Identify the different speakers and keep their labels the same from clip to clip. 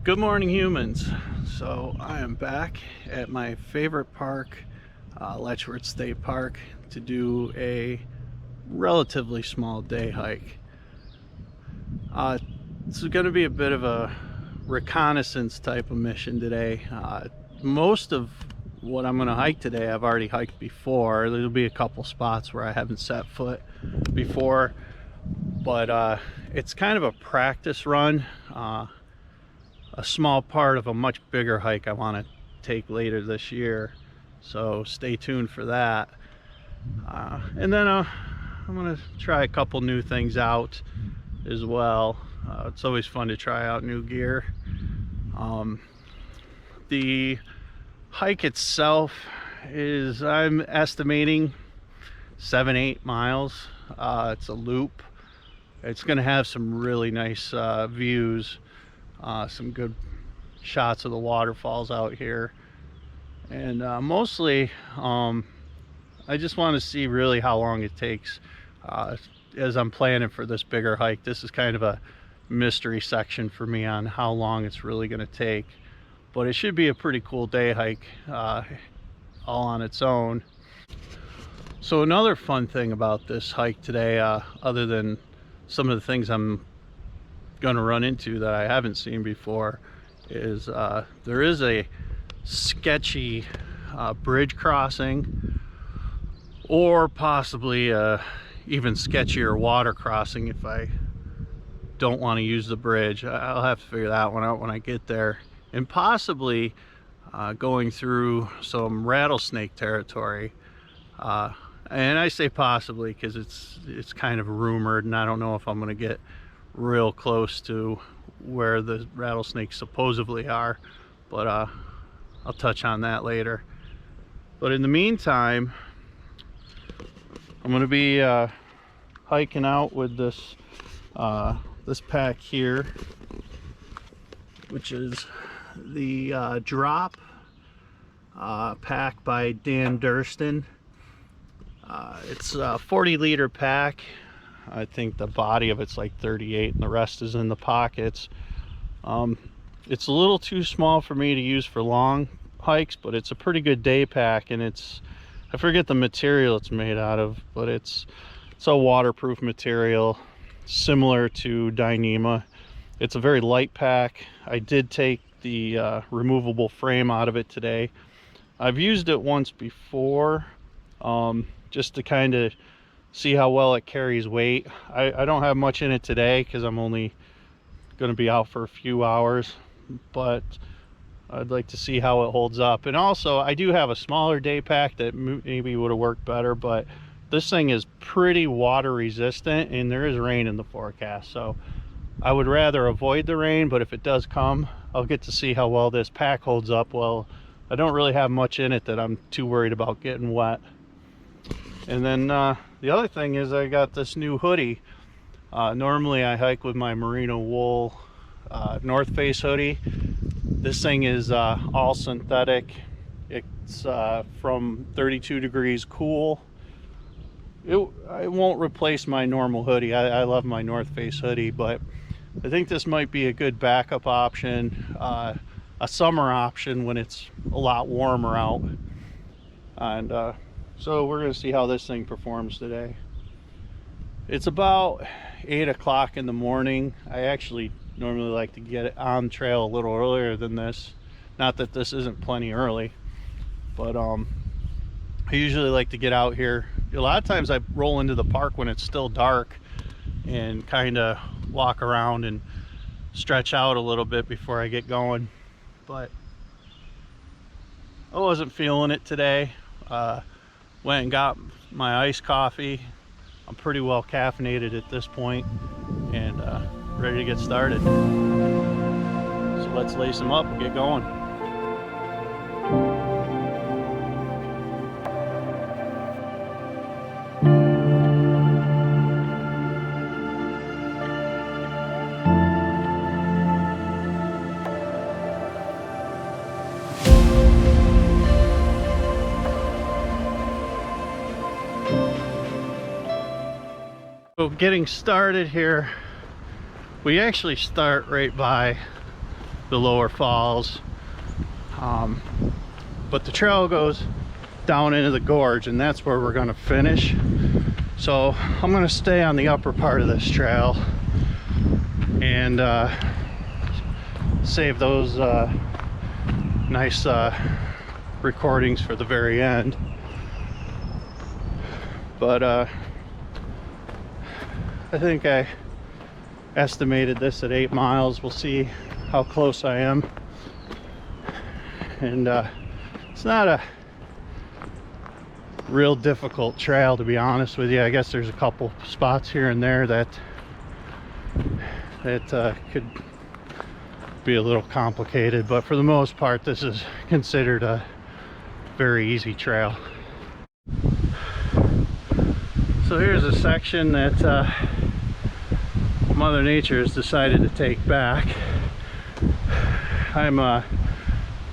Speaker 1: Good morning, humans. So I am back at my favorite park, Letchworth State Park, to do a relatively small day hike. This is going to be a bit of a reconnaissance type of mission today. Most of what I'm going to hike today I've already hiked before. There'll be a couple spots where I haven't set foot before, but it's kind of a practice run. A small part of a much bigger hike I want to take later this year, so stay tuned for that. And then I'm going to try a couple new things out as well. It's always fun to try out new gear. The hike itself is, I'm estimating 7-8 miles. It's a loop. It's going to have some really nice views. Some good shots of the waterfalls out here, and mostly I just want to see really how long it takes as I'm planning for this bigger hike. This is kind of a mystery section for me on how long it's really going to take, but it should be a pretty cool day hike all on its own. So another fun thing about this hike today, other than some of the things I'm gonna run into that I haven't seen before, is there is a sketchy bridge crossing, or possibly even sketchier water crossing if I don't want to use the bridge. I'll have to figure that one out when I get there, and possibly going through some rattlesnake territory. And I say possibly because it's kind of rumored, and I don't know if I'm gonna get real close to where the rattlesnakes supposedly are, but I'll touch on that later. But in the meantime, I'm going to be hiking out with this this pack here, which is the Drop pack by Dan Durston. It's a 40-liter pack. I think the body of it's like 38 and the rest is in the pockets. It's a little too small for me to use for long hikes, but it's a pretty good day pack, and I forget the material it's made out of, but it's a waterproof material similar to Dyneema. It's a very light pack. I did take the removable frame out of it today. I've used it once before, just to kind of see how well it carries weight. I don't have much in it today because I'm only going to be out for a few hours, but I'd like to see how it holds up. And also, I do have a smaller day pack that maybe would have worked better, but this thing is pretty water resistant, and there is rain in the forecast, so I would rather avoid the rain. But if it does come, I'll get to see how well this pack holds up. Well, I don't really have much in it that I'm too worried about getting wet. And then the other thing is I got this new hoodie. Normally I hike with my merino wool North Face hoodie. This thing is all synthetic. It's from 32 degrees cool. It won't replace my normal hoodie. I love my North Face hoodie, but I think this might be a good backup option, a summer option when it's a lot warmer out. And so we're going to see how this thing performs today. It's about 8 o'clock in the morning. I actually normally like to get on trail a little earlier than this. Not that this isn't plenty early, but I usually like to get out here. A lot of times I roll into the park when it's still dark and kind of walk around and stretch out a little bit before I get going. But I wasn't feeling it today. Went and got my iced coffee. I'm pretty well caffeinated at this point, and ready to get started. So let's lace them up and get going. Getting started here, we actually start right by the lower falls. But the trail goes down into the gorge, and that's where we're going to finish. So I'm going to stay on the upper part of this trail and save those nice recordings for the very end. But I think I estimated this at 8 miles. We'll see how close I am. And it's not a real difficult trail, to be honest with you. I guess there's a couple spots here and there that could be a little complicated, but for the most part this is considered a very easy trail. So here's a section that Mother Nature has decided to take back. I'm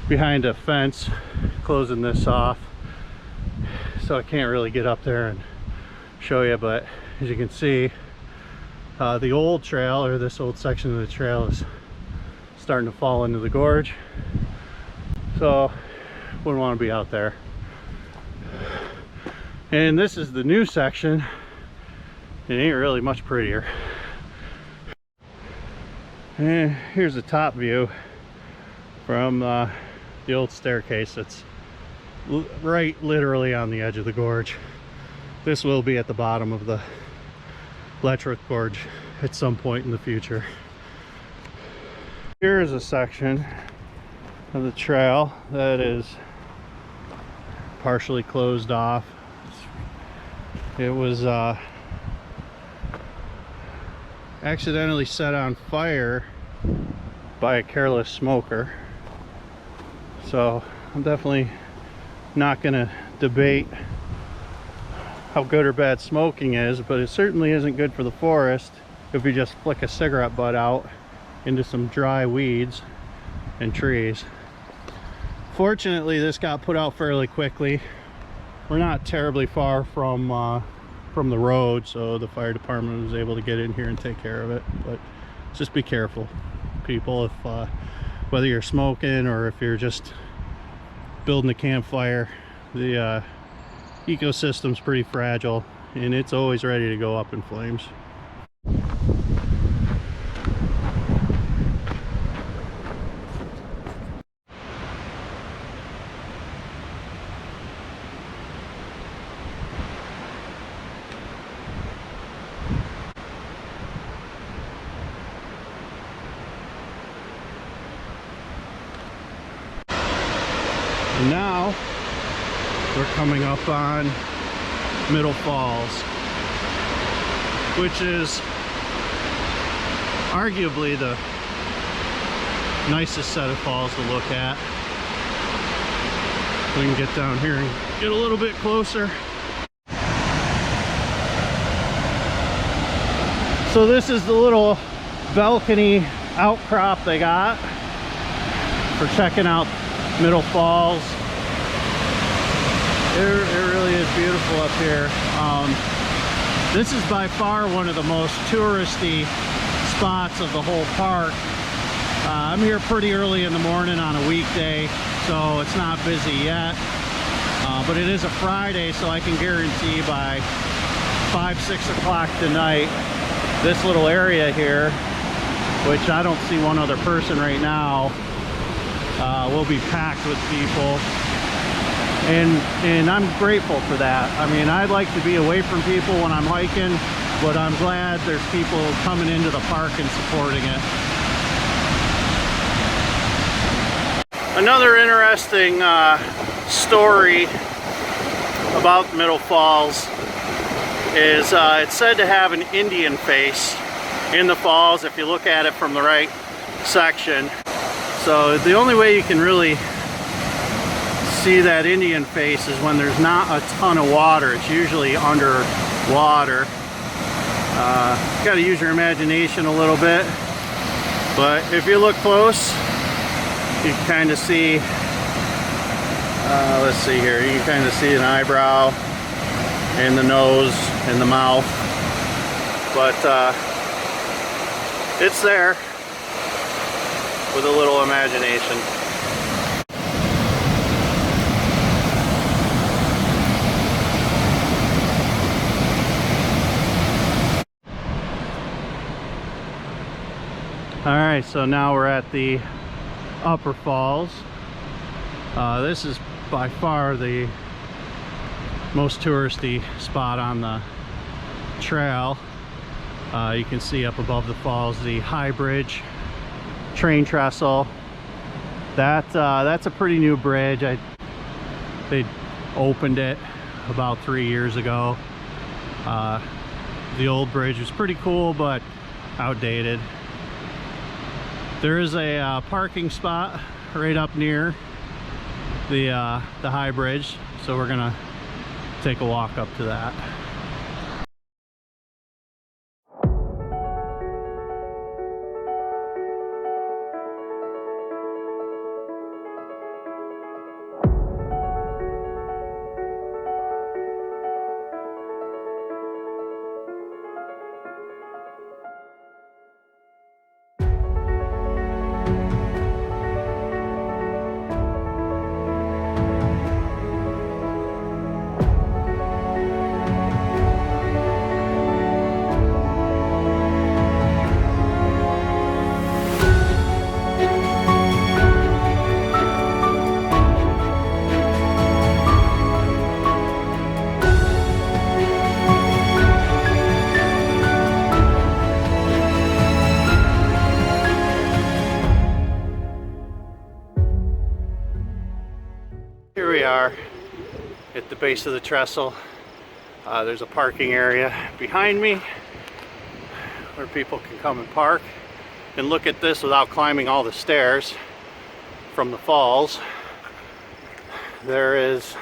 Speaker 1: behind a fence closing this off, so I can't really get up there and show you, but as you can see, the old trail, or this old section of the trail, is starting to fall into the gorge, so wouldn't want to be out there. And this is the new section. It ain't really much prettier. And here's the top view from the old staircase. It's right literally on the edge of the gorge. This will be at the bottom of the Letchworth Gorge at some point in the future. Here is a section of the trail that is partially closed off. It was accidentally set on fire by a careless smoker. So I'm definitely not going to debate how good or bad smoking is, but it certainly isn't good for the forest if you just flick a cigarette butt out into some dry weeds and trees. Fortunately, this got put out fairly quickly. We're not terribly far from the road, so the fire department was able to get in here and take care of it. But just be careful, people, if whether you're smoking or if you're just building a campfire. The ecosystem's pretty fragile, and it's always ready to go up in flames. And now we're coming up on Middle Falls, which is arguably the nicest set of falls to look at. We can get down here and get a little bit closer. So this is the little balcony outcrop they got for checking out Middle Falls. It really is beautiful up here. This is by far one of the most touristy spots of the whole park. I'm here pretty early in the morning on a weekday, so it's not busy yet. But it is a Friday, so I can guarantee by 5-6 o'clock tonight, this little area here, which I don't see one other person right now, will be packed with people, and I'm grateful for that. I mean, I'd like to be away from people when I'm hiking, but I'm glad there's people coming into the park and supporting it. Another interesting story about Middle Falls is it's said to have an Indian face in the falls if you look at it from the right section. So the only way you can really see that Indian face is when there's not a ton of water. It's usually under water. Got to use your imagination a little bit, but if you look close, you can kind of see, let's see here, you can kind of see an eyebrow and the nose and the mouth, but it's there. with a little imagination. Alright, so now we're at the Upper Falls. This is by far the most touristy spot on the trail. You can see up above the falls the high bridge, train trestle. That's a pretty new bridge. They opened it about 3 years ago. The old bridge was pretty cool, but outdated. There is a parking spot right up near the high bridge, so we're gonna take a walk up to that. Here we are at the base of the trestle. There's a parking area behind me where people can come and park and look at this without climbing all the stairs from the falls. There is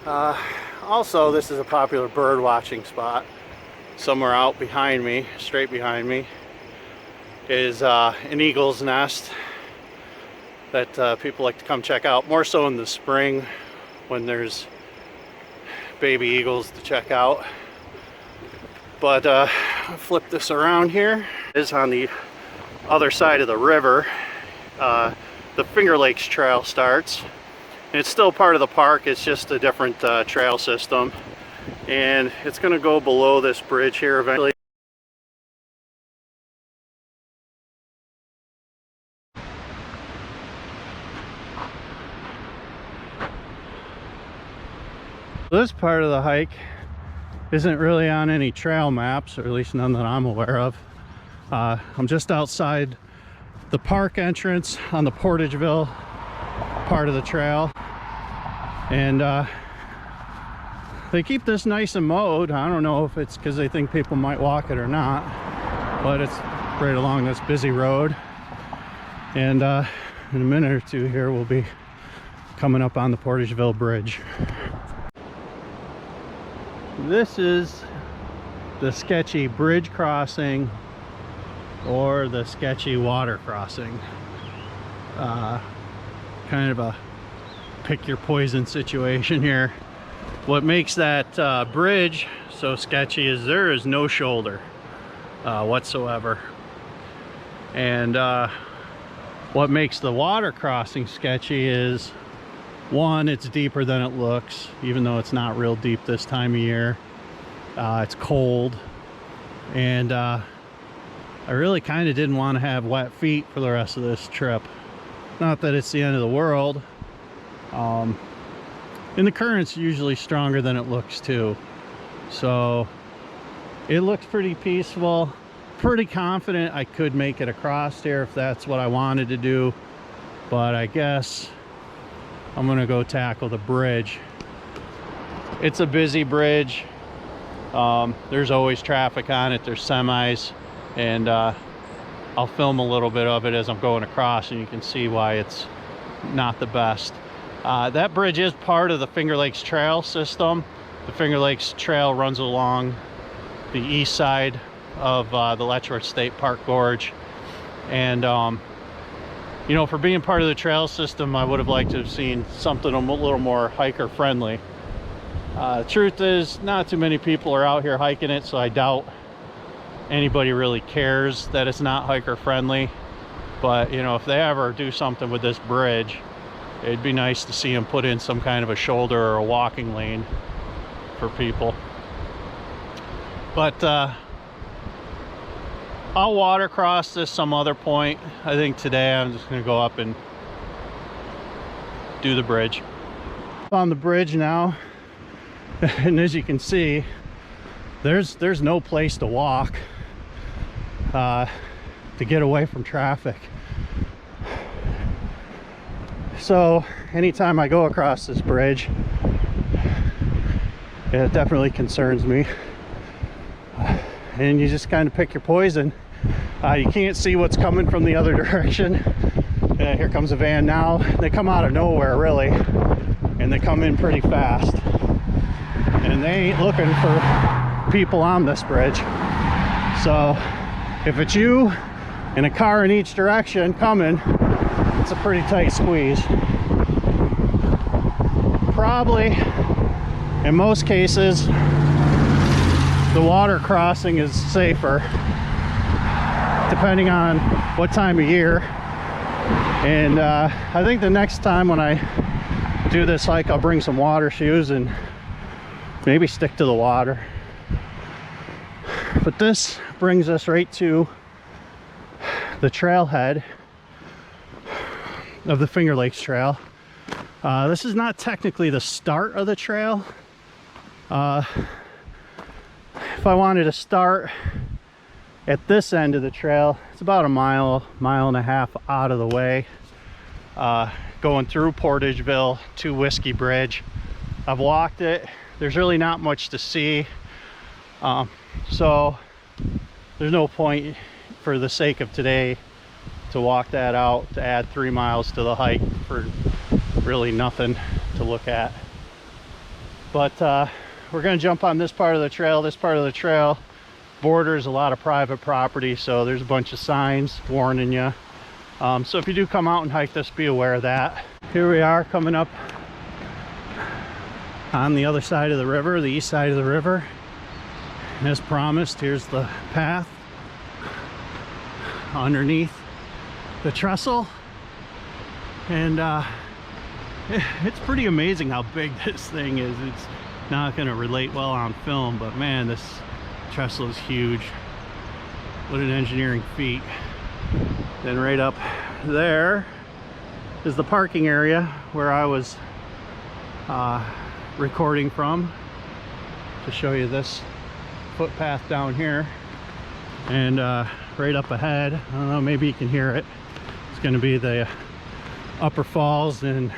Speaker 1: also, this is a popular bird watching spot. Somewhere out behind me, straight behind me, is an eagle's nest that people like to come check out, more so in the spring when there's baby eagles to check out. But I'll flip this around here. It is on the other side of the river. The Finger Lakes Trail starts, and it's still part of the park. It's just a different trail system, and it's going to go below this bridge here eventually. This part of the hike isn't really on any trail maps, or at least none that I'm aware of. I'm just outside the park entrance on the Portageville part of the trail, and they keep this nice and mowed. I don't know if it's because they think people might walk it or not, but it's right along this busy road. And in a minute or two here we'll be coming up on the Portageville Bridge. This is the Sketchy bridge crossing, or the Sketchy water crossing. Kind of a pick your poison situation here. What makes that bridge so sketchy is there is no shoulder whatsoever. And what makes the water crossing sketchy is, one, it's deeper than it looks, even though it's not real deep this time of year. It's cold, and I really kind of didn't want to have wet feet for the rest of this trip. Not that it's the end of the world. And the current's usually stronger than it looks too. So it looks pretty peaceful, pretty confident I could make it across here if that's what I wanted to do. But I guess I'm gonna go tackle the bridge. It's a busy bridge. There's always traffic on it. There's semis, and I'll film a little bit of it as I'm going across, and you can see why it's not the best. That bridge is part of the Finger Lakes Trail system. The Finger Lakes Trail runs along the east side of the Letchworth State Park Gorge, and you know, for being part of the trail system, I would have liked to have seen something a little more hiker friendly. The truth is, not too many people are out here hiking it, so I doubt anybody really cares that it's not hiker friendly. But you know, if they ever do something with this bridge, it'd be nice to see them put in some kind of a shoulder or a walking lane for people. But I'll watercross this some other point. I think today I'm just going to go up and do the bridge. On the bridge now, and as you can see, there's no place to walk to get away from traffic. So anytime I go across this bridge, it definitely concerns me. And you just kind of pick your poison. You can't see what's coming from the other direction. Here comes a van now. They come out of nowhere, really, and they come in pretty fast. And they ain't looking for people on this bridge. So if it's you and a car in each direction coming, it's a pretty tight squeeze. Probably, in most cases, the water crossing is safer, depending on what time of year. And I think the next time when I do this hike, I'll bring some water shoes and maybe stick to the water. But this brings us right to the trailhead of the Finger Lakes Trail. This is not technically the start of the trail. If I wanted to start at this end of the trail, it's about a mile and a half out of the way, going through Portageville to Whiskey Bridge. I've walked it. There's really not much to see, so there's no point, for the sake of today, to walk that out, to add 3 miles to the hike for really nothing to look at. But we're going to jump on this part of the trail. This part of the trail borders a lot of private property, so there's a bunch of signs warning you. So if you do come out and hike this, be aware of that. Here we are coming up on the other side of the river, the east side of the river. And as promised, here's the path underneath the trestle. And it's pretty amazing how big this thing is. It's not going to relate well on film, but man, this trestle is huge. What an engineering feat. Then right up there is the parking area where I was recording from, to show you this footpath down here. And right up ahead, I don't know, maybe you can hear it, it's going to be the Upper Falls, and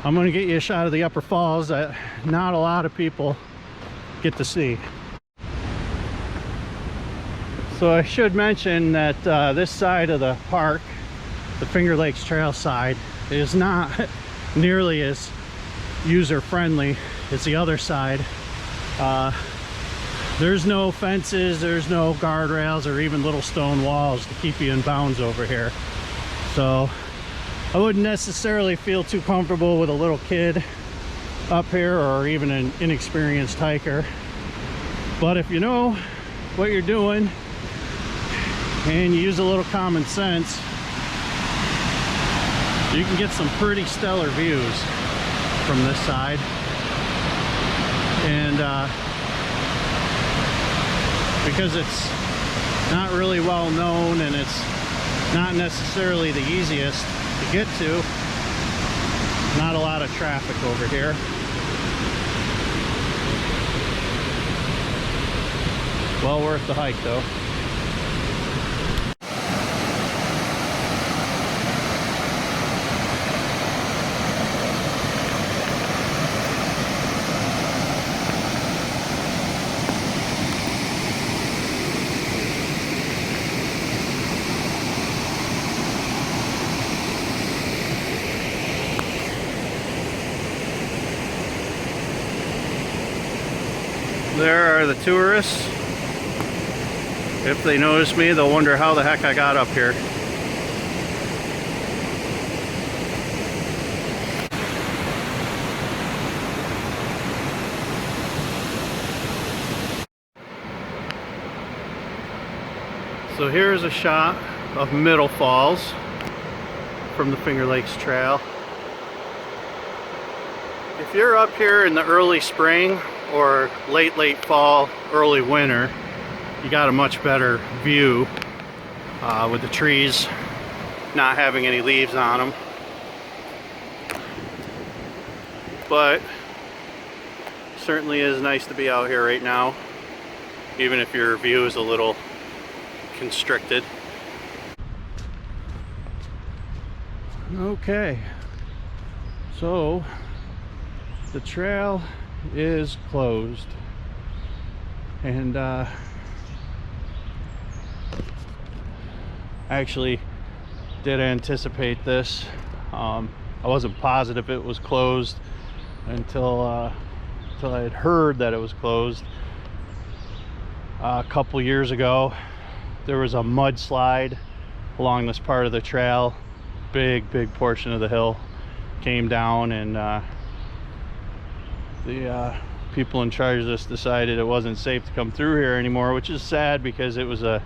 Speaker 1: I'm going to get you a shot of the Upper Falls that not a lot of people get to see. So I should mention that this side of the park, the Finger Lakes Trail side, is not nearly as user-friendly as the other side. There's no fences, there's no guardrails, or even little stone walls to keep you in bounds over here. So I wouldn't necessarily feel too comfortable with a little kid up here, or even an inexperienced hiker. But if you know what you're doing and you use a little common sense, you can get some pretty stellar views from this side. And because it's not really well known and it's not necessarily the easiest to get to, not a lot of traffic over here. Well worth the hike though. There are the tourists. If they notice me, they'll wonder how the heck I got up here. So here's a shot of Middle Falls from the Finger Lakes Trail. If you're up here in the early spring or late fall, early winter, you got a much better view with the trees not having any leaves on them. But certainly is nice to be out here right now, even if your view is a little constricted. Okay, so the trail is closed, and I actually did anticipate this. I wasn't positive it was closed until I had heard that it was closed. A couple years ago, there was a mudslide along this part of the trail. Big portion of the hill came down, and the people in charge of this decided it wasn't safe to come through here anymore, which is sad because it was a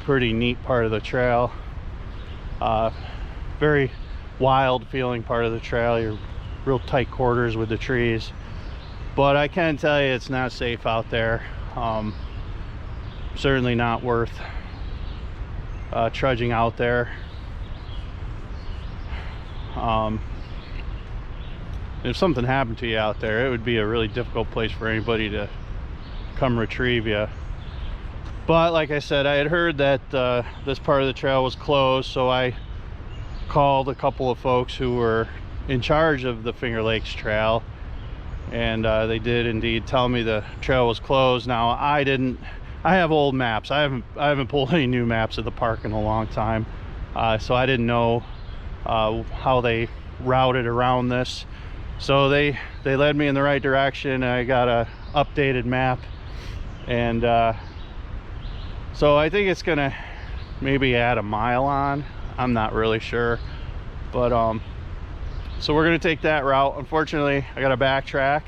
Speaker 1: pretty neat part of the trail. Very wild feeling part of the trail. You're real tight quarters with the trees, but I can tell you it's not safe out there. Certainly not worth trudging out there. If something happened to you out there, it would be a really difficult place for anybody to come retrieve you. But like I said, I had heard that this part of the trail was closed, so I called a couple of folks who were in charge of the Finger Lakes Trail, and they did indeed tell me the trail was closed. Now I have old maps. I haven't pulled any new maps of the park in a long time, so I didn't know how they routed around this. So they led me in the right direction. I got a updated map, and so I think it's gonna maybe add a mile on. I'm not really sure, but so we're gonna take that route. Unfortunately, I gotta backtrack,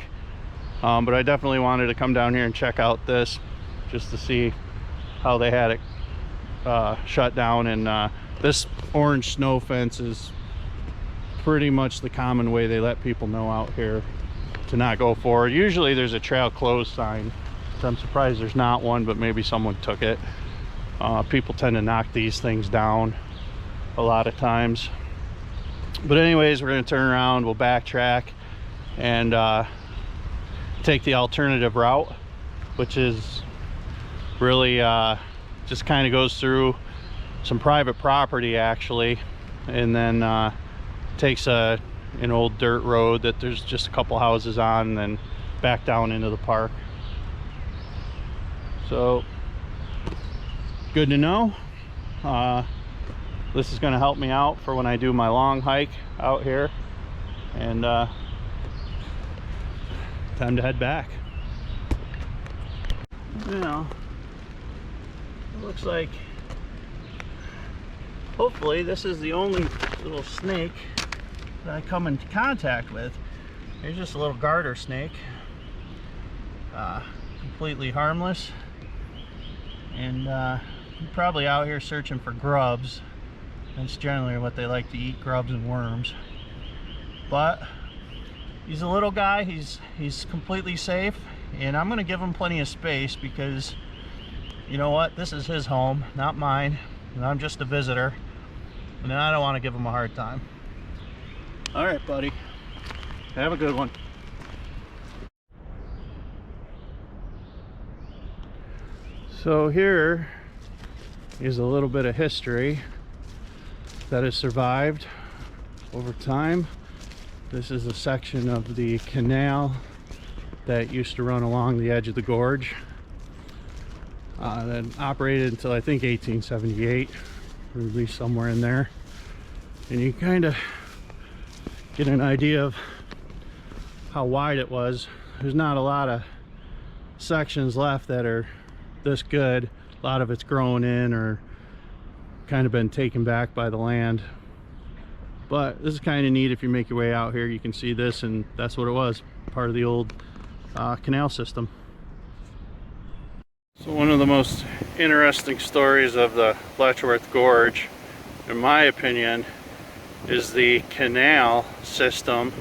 Speaker 1: but I definitely wanted to come down here and check out this just to see how they had it shut down. And this orange snow fence is pretty much the common way they let people know out here to not go forward. Usually there's a trail closed sign, so I'm surprised there's not one, but maybe someone took it. People tend to knock these things down a lot of times. But anyways, we're going to turn around, we'll backtrack, and take the alternative route, which is really just kind of goes through some private property actually, and then takes an old dirt road that there's just a couple houses on, and then back down into the park. So good to know. This is going to help me out for when I do my long hike out here, and time to head back. Now it looks like hopefully this is the only little snake that I come into contact with. Here's just a little garter snake, completely harmless, and probably out here searching for grubs. That's generally what they like to eat, grubs and worms. But he's a little guy, he's completely safe, and I'm gonna give him plenty of space because you know what, this is his home, not mine, and I'm just a visitor, and I don't want to give him a hard time. All right, buddy, have a good one. So here is a little bit of history that has survived over time. This is a section of the canal that used to run along the edge of the gorge, that operated until I think 1878, or at least somewhere in there. And you kind of get an idea of how wide it was. There's not a lot of sections left that are this good. A lot of it's grown in or kind of been taken back by the land. But this is kind of neat. If you make your way out here, you can see this, and that's what it was, part of the old canal system. So one of the most interesting stories of the Letchworth Gorge in my opinion, is the canal system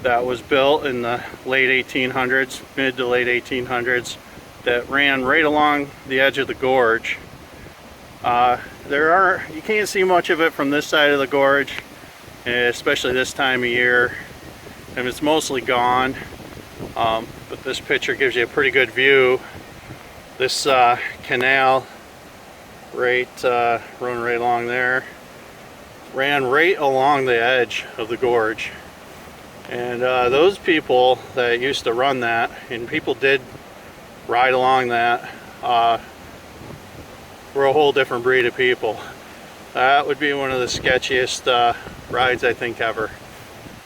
Speaker 1: that was built in the late 1800s, mid to late 1800s, that ran right along the edge of the gorge. You can't see much of it from this side of the gorge, especially this time of year, and it's mostly gone. But this picture gives you a pretty good view. This canal run right along there, ran right along the edge of the gorge. And those people that used to run that, and people did ride along that, were a whole different breed of people. That would be one of the sketchiest rides I think ever.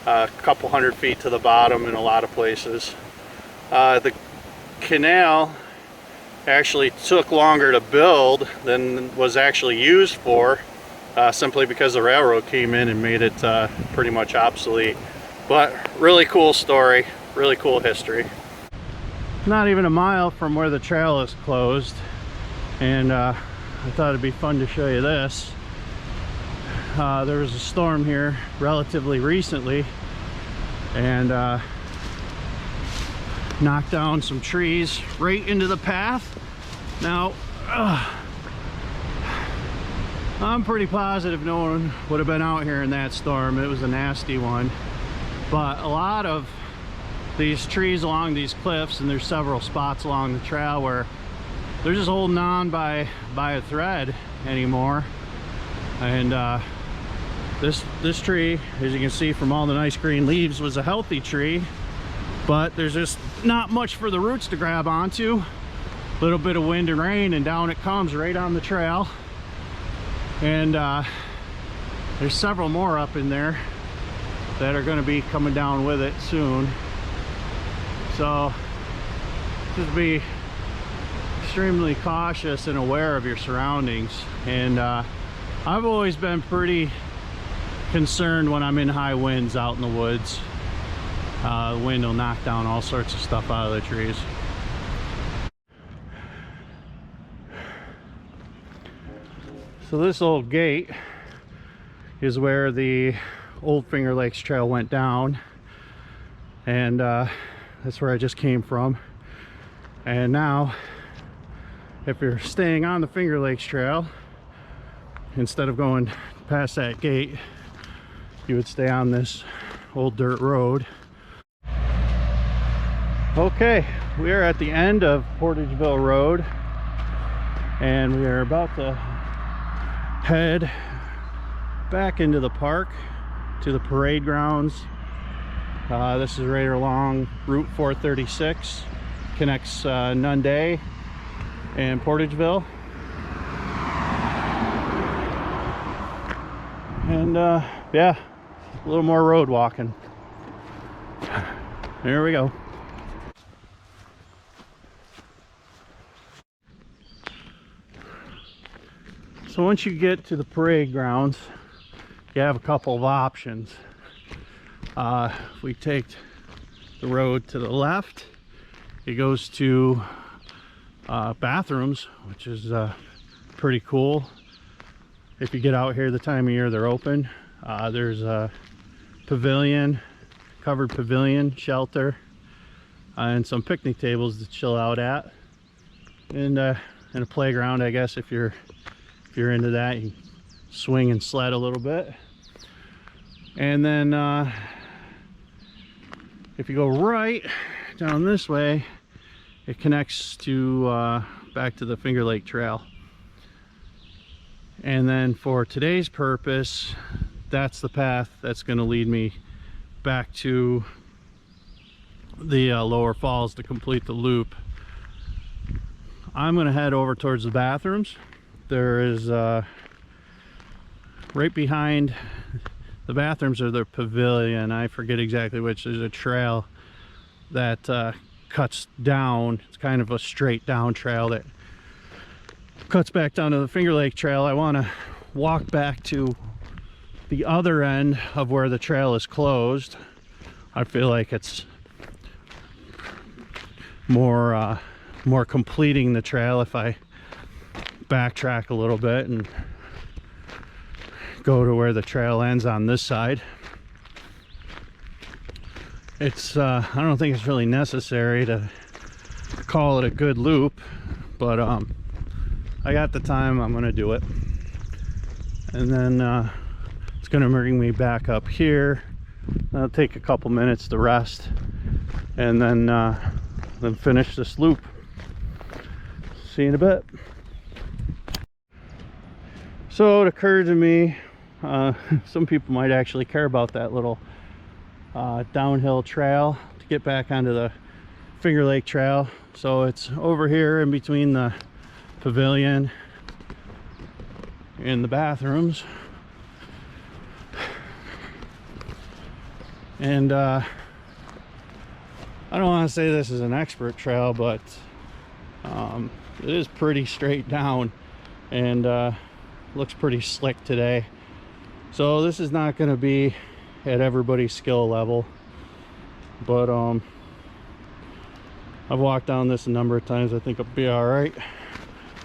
Speaker 1: A couple 100 feet to the bottom in a lot of places. The canal actually took longer to build than was actually used for, simply because the railroad came in and made it pretty much obsolete. But really cool story, really cool history. Not even a mile from where the trail is closed, and I thought it'd be fun to show you this. There was a storm here relatively recently, and knocked down some trees right into the path. Now, I'm pretty positive no one would have been out here in that storm. It was a nasty one. But a lot of these trees along these cliffs, and there's several spots along the trail where they're just holding on by a thread anymore. And this tree, as you can see from all the nice green leaves, was a healthy tree, but there's just not much for the roots to grab onto. A little bit of wind and rain and down it comes right on the trail. And there's several more up in there that are going to be coming down with it soon. So just be extremely cautious and aware of your surroundings. And I've always been pretty concerned when I'm in high winds out in the woods. The wind will knock down all sorts of stuff out of the trees. So this old gate is where the old Finger Lakes Trail went down, and that's where I just came from. And now, if you're staying on the Finger Lakes Trail, instead of going past that gate, you would stay on this old dirt road. Okay, we are at the end of Portageville Road, and we are about to head back into the park to the parade grounds. This is right along Route 436, connects Nunday and Portageville. And yeah, a little more road walking. There we go. So once you get to the parade grounds, you have a couple of options. If we take the road to the left, it goes to bathrooms, which is pretty cool. If you get out here the time of year they're open, there's a pavilion, covered pavilion shelter, and some picnic tables to chill out at, and a playground, I guess. If you're into that, you can swing and sled a little bit. And then if you go right down this way, it connects to back to the Finger Lake Trail. And then for today's purpose, that's the path that's going to lead me back to the lower falls to complete the loop. I'm going to head over towards the bathrooms. There is right behind the bathrooms are the pavilion. I forget exactly which. There's a trail that cuts down. It's kind of a straight down trail that cuts back down to the Finger Lake Trail. I want to walk back to the other end of where the trail is closed. I feel like it's more completing the trail if I backtrack a little bit and go to where the trail ends on this side. It's I don't think it's really necessary to call it a good loop, but I got the time, I'm gonna do it. And then it's gonna bring me back up here. I'll take a couple minutes to rest, and then finish this loop. See you in a bit. So it occurred to me, some people might actually care about that little downhill trail to get back onto the Finger Lake Trail. So it's over here in between the pavilion and the bathrooms. And I don't want to say this is an expert trail, but it is pretty straight down, and looks pretty slick today. So this is not going to be at everybody's skill level, but I've walked down this a number of times. I think I'll be all right.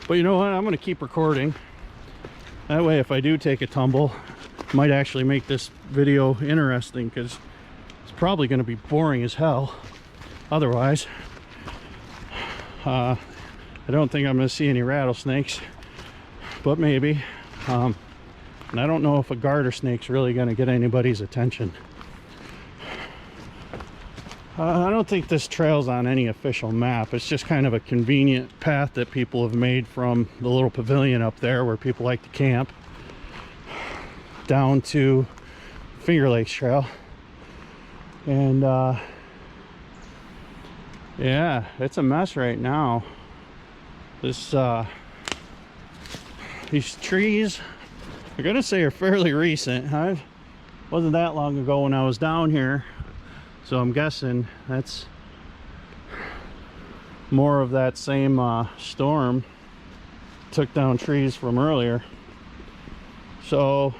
Speaker 1: But you know what, I'm going to keep recording. That way, if I do take a tumble, it might actually make this video interesting, because it's probably going to be boring as hell otherwise. I don't think I'm going to see any rattlesnakes, but maybe. And I don't know if a garter snake's really going to get anybody's attention. I don't think this trail's on any official map. It's just kind of a convenient path that people have made from the little pavilion up there where people like to camp down to Finger Lakes Trail. And yeah, it's a mess right now. This these trees, I'm gonna say, are fairly recent. Wasn't that long ago when I was down here, so I'm guessing that's more of that same storm took down trees from earlier. So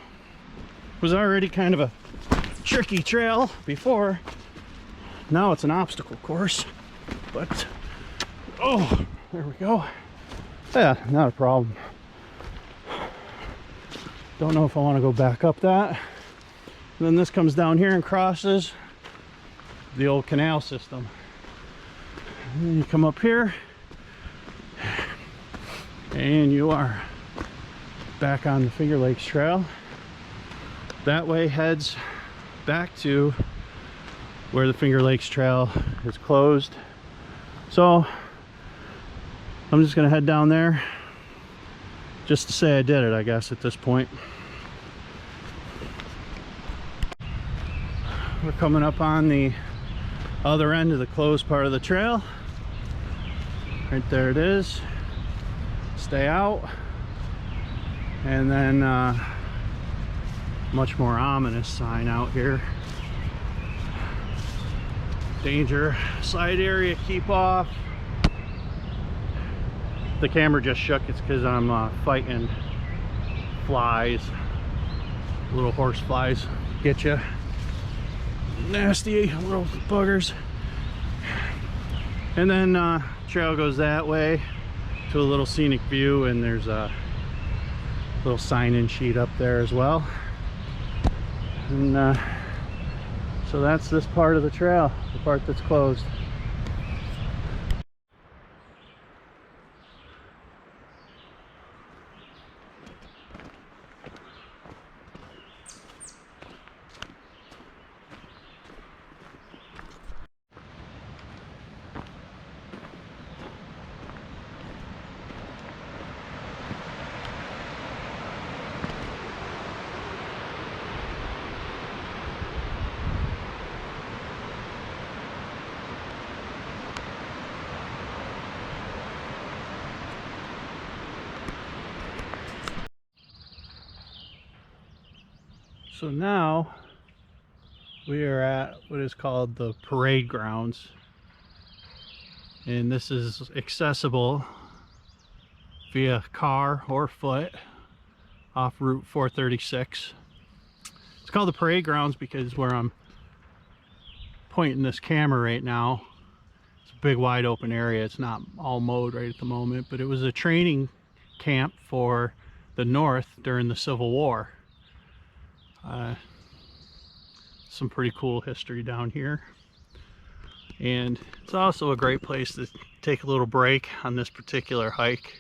Speaker 1: it was already kind of a tricky trail before. Now it's an obstacle course, but oh, there we go. Yeah, not a problem. Don't know if I want to go back up that. And then this comes down here and crosses the old canal system. And then you come up here and you are back on the Finger Lakes Trail. That way heads back to where the Finger Lakes Trail is closed. So I'm just gonna head down there just to say I did it, I guess, at this point. We're coming up on the other end of the closed part of the trail. Right there it is. Stay out. And then much more ominous sign out here. Danger, side area, keep off. The camera just shook. It's because I'm fighting flies. Little horse flies get you. Nasty little buggers. And then trail goes that way to a little scenic view, and there's a little sign-in sheet up there as well. And so that's this part of the trail, the part that's closed. So now we are at what is called the parade grounds, and this is accessible via car or foot off Route 436. It's called the parade grounds because where I'm pointing this camera right now, it's a big wide open area. It's not all mowed right at the moment, but it was a training camp for the North during the Civil War. Some pretty cool history down here. And it's also a great place to take a little break on this particular hike.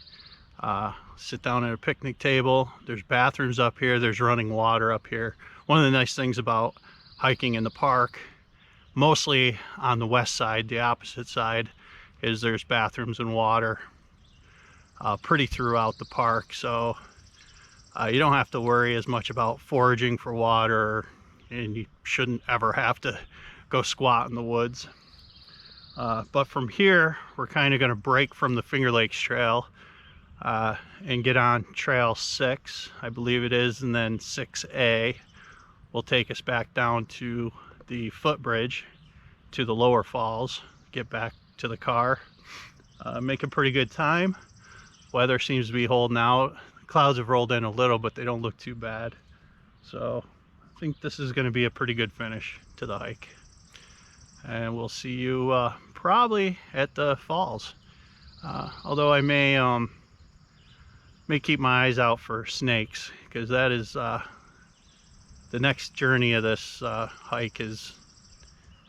Speaker 1: Sit down at a picnic table. There's bathrooms up here. There's running water up here. One of the nice things about hiking in the park, mostly on the west side, the opposite side, is there's bathrooms and water pretty throughout the park. So you don't have to worry as much about foraging for water, and you shouldn't ever have to go squat in the woods. But from here, we're kind of going to break from the Finger Lakes Trail and get on Trail 6, I believe it is, and then 6A will take us back down to the Footbridge, to the lower falls, get back to the car, make a pretty good time. Weather seems to be holding out. Clouds have rolled in a little, but they don't look too bad. So I think this is going to be a pretty good finish to the hike. And we'll see you probably at the falls. Although I may keep my eyes out for snakes, because that is the next journey of this hike is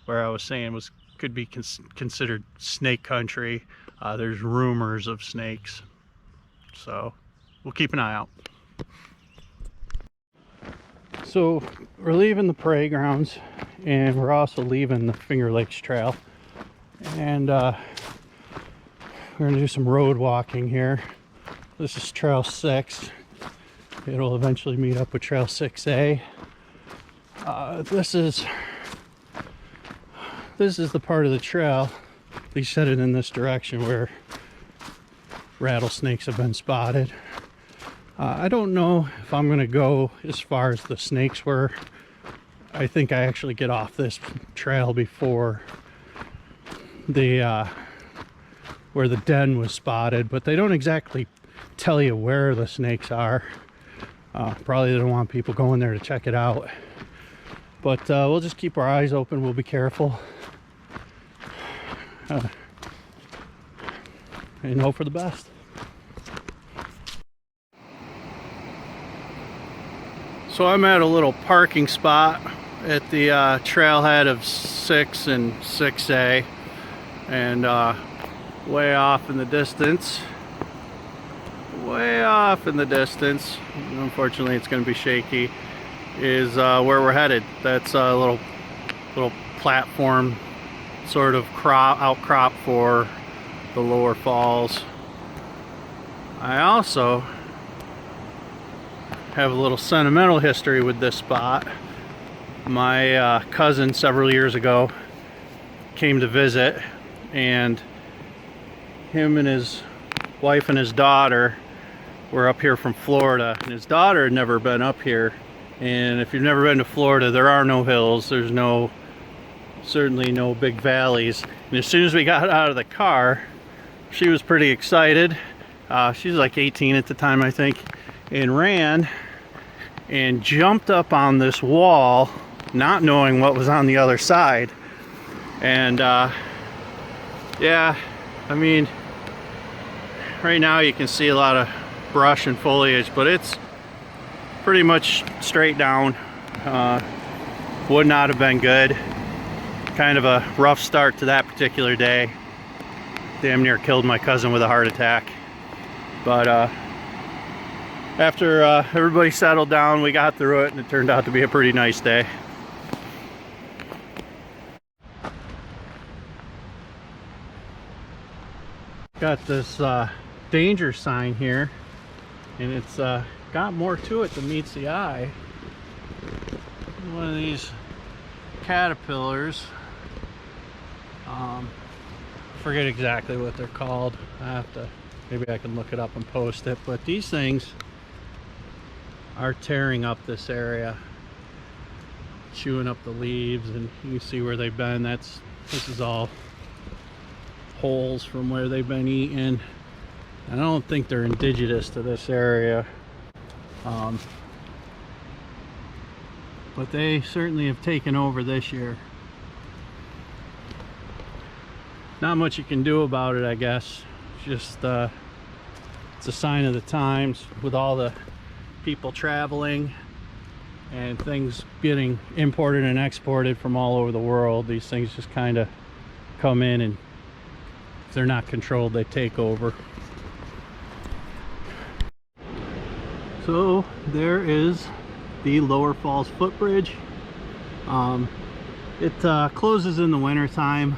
Speaker 1: where I was saying could be considered snake country. There's rumors of snakes, so we'll keep an eye out. So we're leaving the parade grounds, and we're also leaving the Finger Lakes Trail, and we're gonna do some road walking here. This is Trail 6. It'll eventually meet up with Trail 6A. This is the part of the trail, at least headed in this direction, where rattlesnakes have been spotted. I don't know if I'm going to go as far as the snakes were. I think I actually get off this trail before the where the den was spotted, but they don't exactly tell you where the snakes are. Probably they don't want people going there to check it out. But we'll just keep our eyes open. We'll be careful. And hope for the best. So I'm at a little parking spot at the trailhead of 6 and 6A. And way off in the distance, unfortunately it's going to be shaky, is where we're headed. That's a little platform, sort of outcrop for the lower falls. I also have a little sentimental history with this spot. My cousin several years ago came to visit, and him and his wife and his daughter were up here from Florida, and his daughter had never been up here. And if you've never been to Florida, there are no hills, there's certainly no big valleys. And as soon as we got out of the car, she was pretty excited. She was like 18 at the time, I think, and ran and jumped up on this wall, not knowing what was on the other side. And yeah, I mean, right now you can see a lot of brush and foliage, but it's pretty much straight down. Would not have been good. Kind of a rough start to that particular day. Damn near killed my cousin with a heart attack. But after everybody settled down, we got through it, and it turned out to be a pretty nice day. Got this danger sign here, and it's got more to it than meets the eye. One of these caterpillars, forget exactly what they're called. Maybe I can look it up and post it, but these things are tearing up this area, chewing up the leaves, and you can see where they've been. This is all holes from where they've been eaten. I don't think they're indigenous to this area, but they certainly have taken over this year. Not much you can do about it, I guess. It's just it's a sign of the times, with all the people traveling and things getting imported and exported from all over the world, these things just kind of come in, and if they're not controlled, they take over. So there is the Lower Falls Footbridge. It closes in the winter time,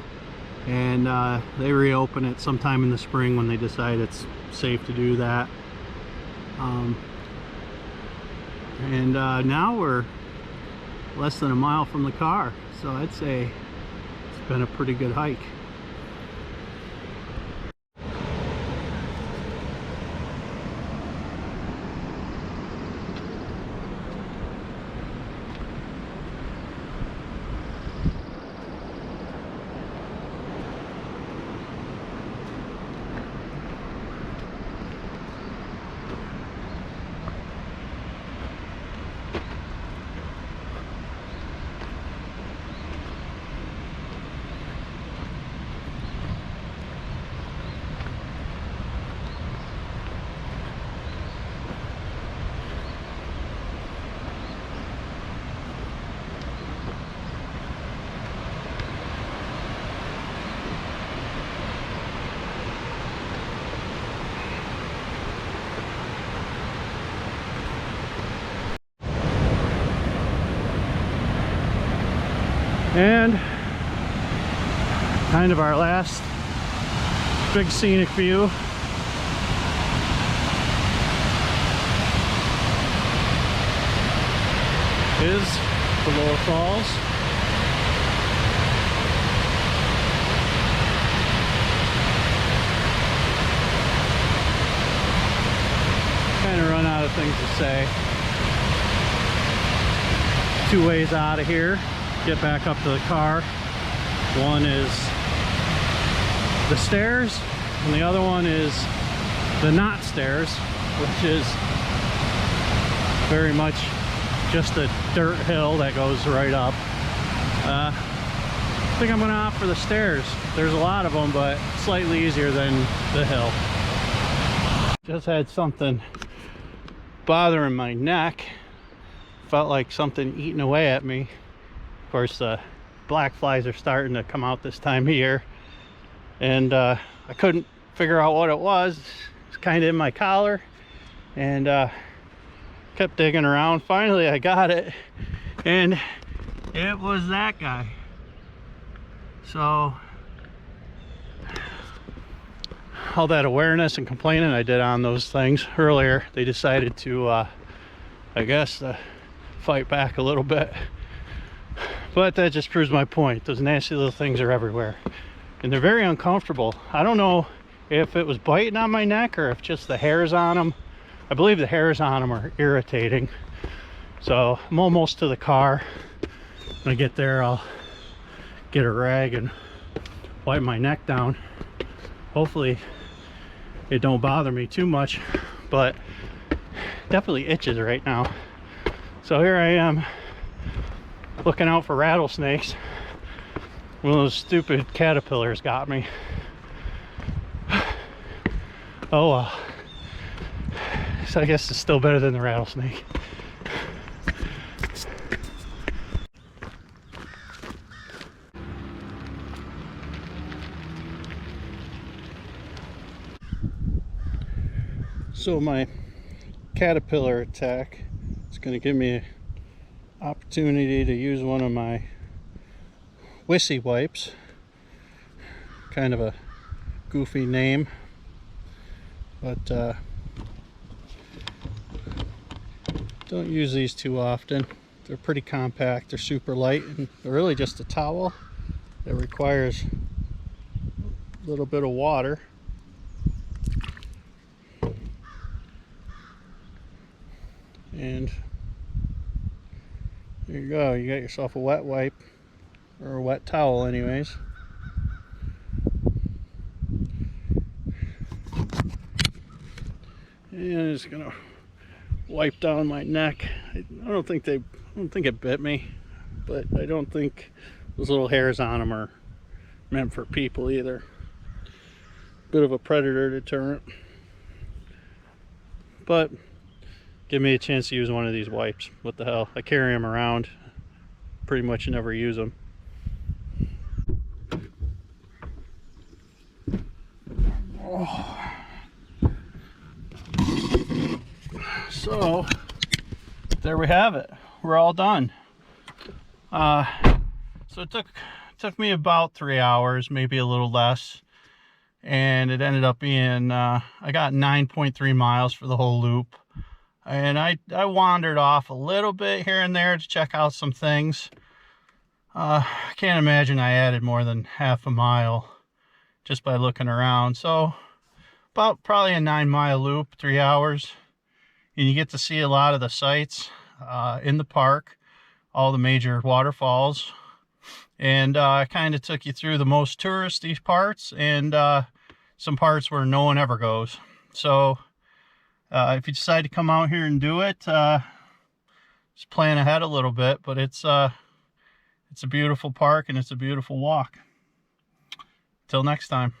Speaker 1: and they reopen it sometime in the spring when they decide it's safe to do that. Now we're less than a mile from the car, so I'd say it's been a pretty good hike. And kind of our last big scenic view is the Lower Falls. Kind of run out of things to say. Two ways out of here. Get back up to the car. One is the stairs, and the other one is the not stairs, which is very much just a dirt hill that goes right up. I think I'm gonna opt for the stairs. There's a lot of them, but slightly easier than the hill. Just had something bothering my neck. Felt like something eating away at me. Of course, black flies are starting to come out this time of year, and I couldn't figure out what it was. It's kind of in my collar, and kept digging around. Finally I got it, and it was that guy. So all that awareness and complaining I did on those things earlier, they decided to I guess fight back a little bit. But that just proves my point. Those nasty little things are everywhere, and they're very uncomfortable. I don't know if it was biting on my neck or if just the hairs on them. I believe the hairs on them are irritating. So I'm almost to the car. When I get there, I'll get a rag and wipe my neck down. Hopefully it don't bother me too much, but definitely itches right now. So here I am, looking out for rattlesnakes. One of those stupid caterpillars got me. Oh well. So I guess it's still better than the rattlesnake. So my caterpillar attack is going to give me an opportunity to use one of my Wissy wipes. Kind of a goofy name, but don't use these too often. They're pretty compact, they're super light, and they're really just a towel that requires a little bit of water. And there you go, you got yourself a wet wipe, or a wet towel anyways. And I'm just gonna wipe down my neck. I don't think it bit me, but I don't think those little hairs on them are meant for people either. Bit of a predator deterrent. But give me a chance to use one of these wipes. What the hell? I carry them around. Pretty much never use them. Oh. So there we have it. We're all done. So it took me about 3 hours, maybe a little less, and it ended up being I got 9.3 miles for the whole loop. And I wandered off a little bit here and there to check out some things. I can't imagine I added more than half a mile just by looking around. So about probably a 9-mile loop, 3 hours. And you get to see a lot of the sights in the park, all the major waterfalls. And I kind of took you through the most touristy parts and some parts where no one ever goes. So if you decide to come out here and do it, just plan ahead a little bit. But it's a beautiful park and it's a beautiful walk. Till next time.